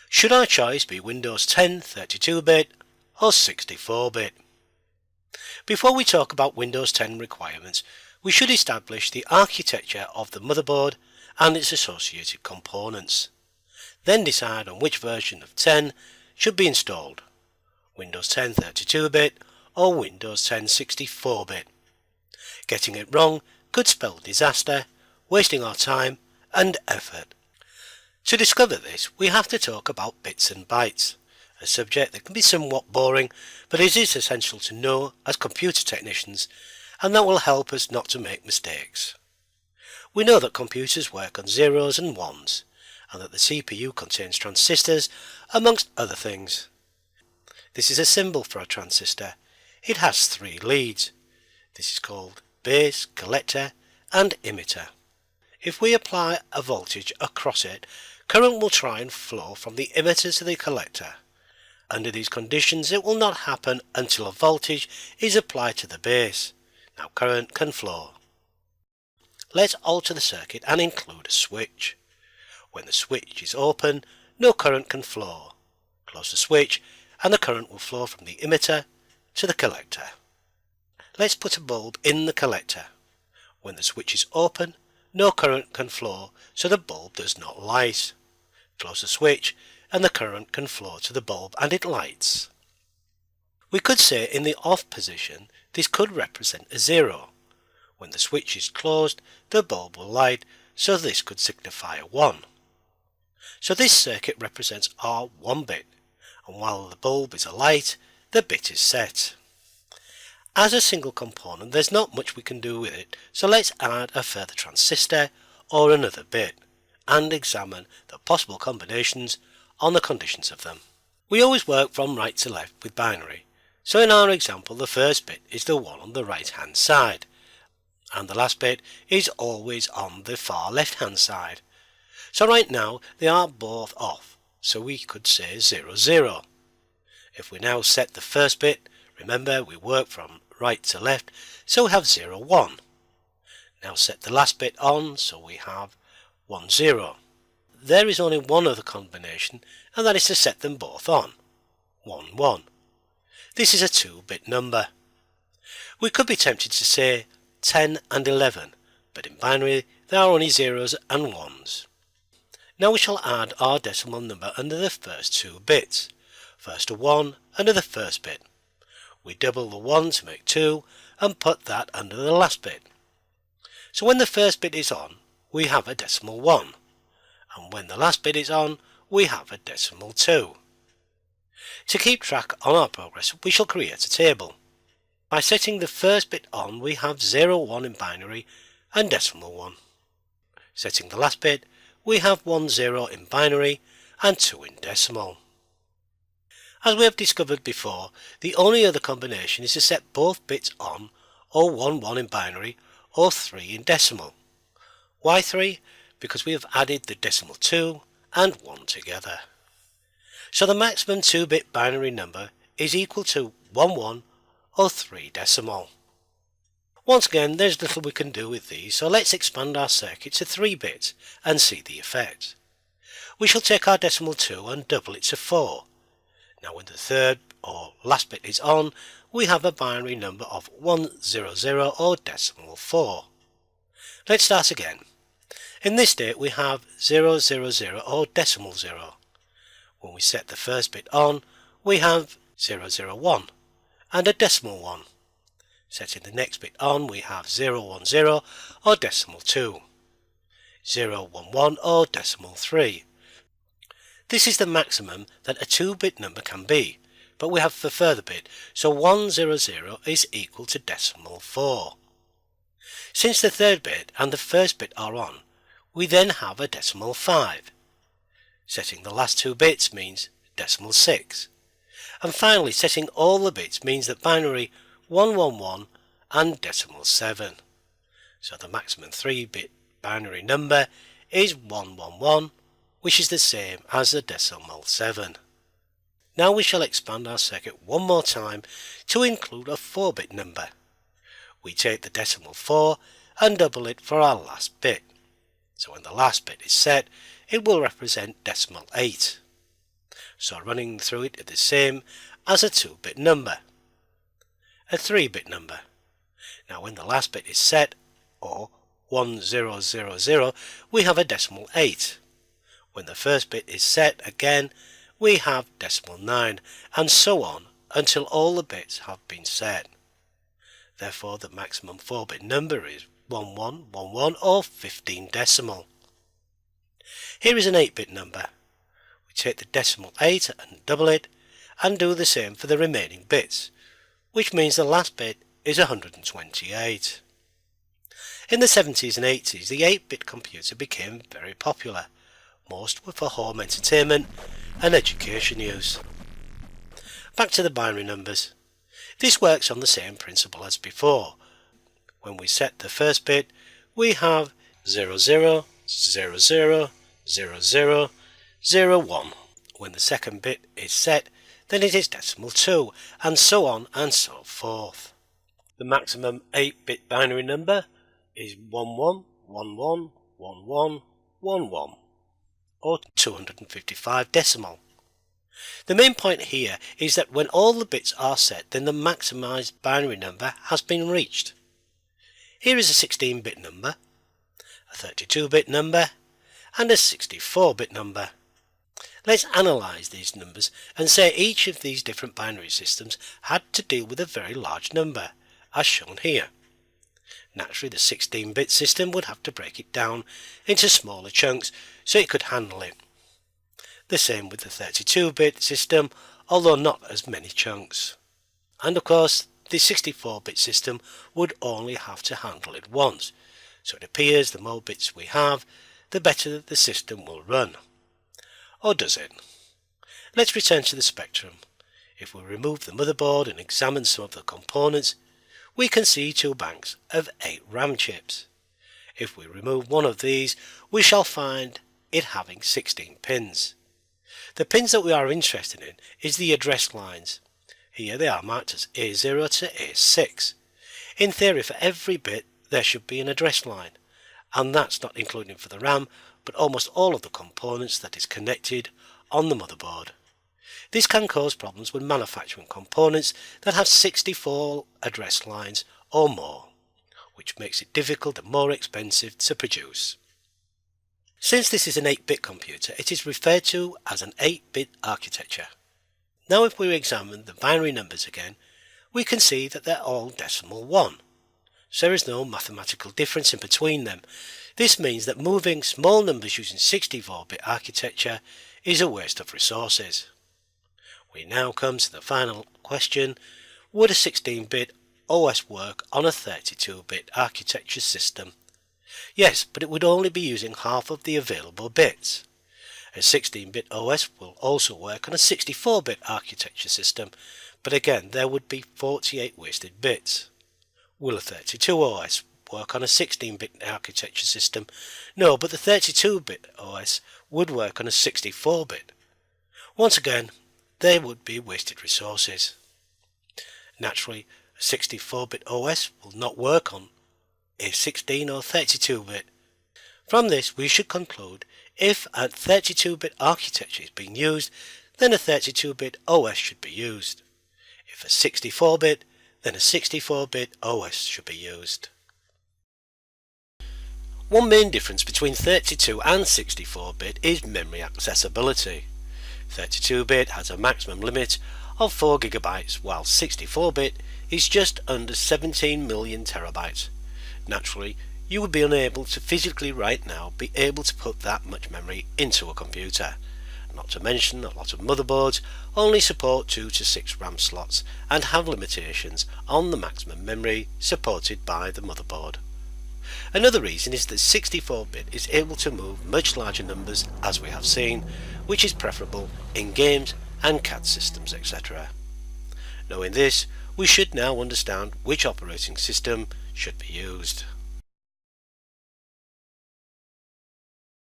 Should our choice be Windows 10 32-bit or 64-bit? Before we talk about Windows 10 requirements, we should establish the architecture of the motherboard and its associated components. Then decide on which version of 10 should be installed, Windows 10 32-bit or Windows 10 64-bit. Getting it wrong could spell disaster, wasting our time and effort. To discover this, we have to talk about bits and bytes, a subject that can be somewhat boring, but it is essential to know as computer technicians, and that will help us not to make mistakes. We know that computers work on zeros and ones, and that the CPU contains transistors, amongst other things. This is a symbol for a transistor. It has 3 leads. This is called base, collector and emitter. If we apply a voltage across it, current will try and flow from the emitter to the collector. Under these conditions it will not happen until a voltage is applied to the base. Now current can flow. Let's alter the circuit and include a switch. When the switch is open, no current can flow. Close the switch and the current will flow from the emitter to the collector. Let's put a bulb in the collector. When the switch is open, no current can flow, so the bulb does not light. Close the switch and the current can flow to the bulb and it lights. We could say in the off position this could represent a 0. When the switch is closed, the bulb will light, so this could signify a 1. So this circuit represents our 1 bit, and while the bulb is alight, the bit is set. As a single component there's not much we can do with it, so let's add a further transistor or another bit, and examine the possible combinations on the conditions of them. We always work from right to left with binary, so in our example the first bit is the one on the right hand side, and the last bit is always on the far left hand side. So right now they are both off, so we could say 0 0. If we now set the first bit, remember we work from right to left, so we have 0 1. Now set the last bit on, so we have 1 0. There is only one other combination, and that is to set them both on, 1 1. This is a 2-bit number. We could be tempted to say 10 and 11, but in binary there are only zeros and ones. Now we shall add our decimal number under the first 2 bits. First a 1 under the first bit. We double the 1 to make 2 and put that under the last bit. So when the first bit is on, we have a decimal 1, and when the last bit is on, we have a decimal 2. To keep track on our progress, we shall create a table. By setting the first bit on, we have 0 1 in binary and decimal 1. Setting the last bit, we have 1 0 in binary and 2 in decimal. As we have discovered before, the only other combination is to set both bits on, or 1 1 in binary or 3 in decimal. Why 3? Because we have added the decimal 2 and 1 together. So the maximum 2-bit binary number is equal to 1 1 or 3 decimal. Once again, there's little we can do with these, so let's expand our circuit to 3 bits and see the effect. We shall take our decimal 2 and double it to 4. Now when the third or last bit is on, we have a binary number of 100 or decimal 4. Let's start again. In this state we have 000 or decimal 0. When we set the first bit on, we have 001 and a decimal 1. Setting the next bit on, we have 010 or decimal 2, 011 or decimal 3. This is the maximum that a 2-bit number can be, but we have the further bit, so 100 is equal to decimal 4. Since the third bit and the first bit are on, we then have a decimal 5. Setting the last 2 bits means decimal 6. And finally, setting all the bits means that binary 111 and decimal 7. So the maximum 3-bit binary number is 111, which is the same as the decimal 7. Now we shall expand our circuit one more time to include a 4-bit number. We take the decimal 4 and double it for our last bit. So when the last bit is set, it will represent decimal 8. So running through it is the same as a 2-bit number. A 3-bit number. Now when the last bit is set, or 1000, we have a decimal 8. When the first bit is set again, we have decimal 9, and so on until all the bits have been set. Therefore the maximum 4-bit number is 1111 or 15 decimal. Here is an 8-bit number. We take the decimal 8 and double it, and do the same for the remaining bits, which means the last bit is 128. In the 70s and 80s, the 8-bit computer became very popular. Most were for home entertainment and education use. Back to the binary numbers. This works on the same principle as before. When we set the first bit, we have 00000001. When the second bit is set, then it is decimal 2, and so on and so forth. The maximum 8-bit binary number is 11111111, or 255 decimal. The main point here is that when all the bits are set, then the maximized binary number has been reached. Here is a 16-bit number, a 32-bit number, and a 64-bit number. Let's analyse these numbers and say each of these different binary systems had to deal with a very large number, as shown here. Naturally, the 16-bit system would have to break it down into smaller chunks so it could handle it. The same with the 32-bit system, although not as many chunks. And of course, the 64-bit system would only have to handle it once, so it appears the more bits we have, the better the system will run. Or does it? Let's return to the spectrum. If we remove the motherboard and examine some of the components, we can see 2 banks of 8 RAM chips. If we remove one of these, we shall find it having 16 pins. The pins that we are interested in is the address lines. Here they are marked as A0 to A6. In theory, for every bit there should be an address line, and that's not including for the RAM, but almost all of the components that is connected on the motherboard. This can cause problems when manufacturing components that have 64 address lines or more, which makes it difficult and more expensive to produce. Since this is an 8-bit computer, it is referred to as an 8-bit architecture. Now if we examine the binary numbers again, we can see that they're all decimal 1. So there is no mathematical difference in between them. This means that moving small numbers using 64-bit architecture is a waste of resources. We now come to the final question: would a 16-bit OS work on a 32-bit architecture system? Yes, but it would only be using half of the available bits. A 16-bit OS will also work on a 64-bit architecture system, but again there would be 48 wasted bits. Will a 32 OS work on a 16-bit architecture system? No, but the 32-bit OS would work on a 64-bit. Once again, there would be wasted resources. Naturally, a 64-bit OS will not work on a 16 or 32-bit. From this we should conclude if a 32-bit architecture is being used, then a 32-bit OS should be used. If a 64-bit, then a 64-bit OS should be used. One main difference between 32 and 64-bit is memory accessibility. 32-bit has a maximum limit of 4 GB, while 64-bit is just under 17 million terabytes. Naturally, you would be unable to physically right now be able to put that much memory into a computer. Not to mention a lot of motherboards only support 2 to 6 RAM slots and have limitations on the maximum memory supported by the motherboard. Another reason is that 64-bit is able to move much larger numbers, as we have seen, which is preferable in games and CAD systems, etc. Knowing this, we should now understand which operating system should be used.